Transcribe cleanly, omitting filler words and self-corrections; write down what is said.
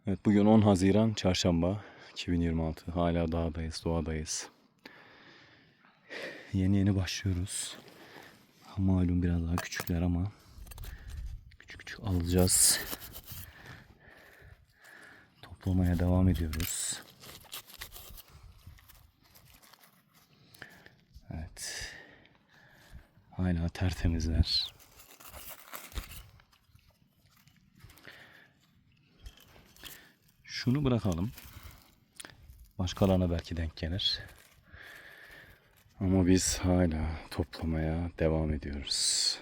Evet, bugün 10 Haziran Çarşamba 2026. Hala dağdayız, doğadayız. Yeni yeni başlıyoruz. Malum biraz daha küçükler ama küçük küçük alacağız. Toplamaya devam ediyoruz. Evet. Hala tertemizler. Şunu bırakalım. Başkalarına belki denk gelir. Ama biz hala toplamaya devam ediyoruz.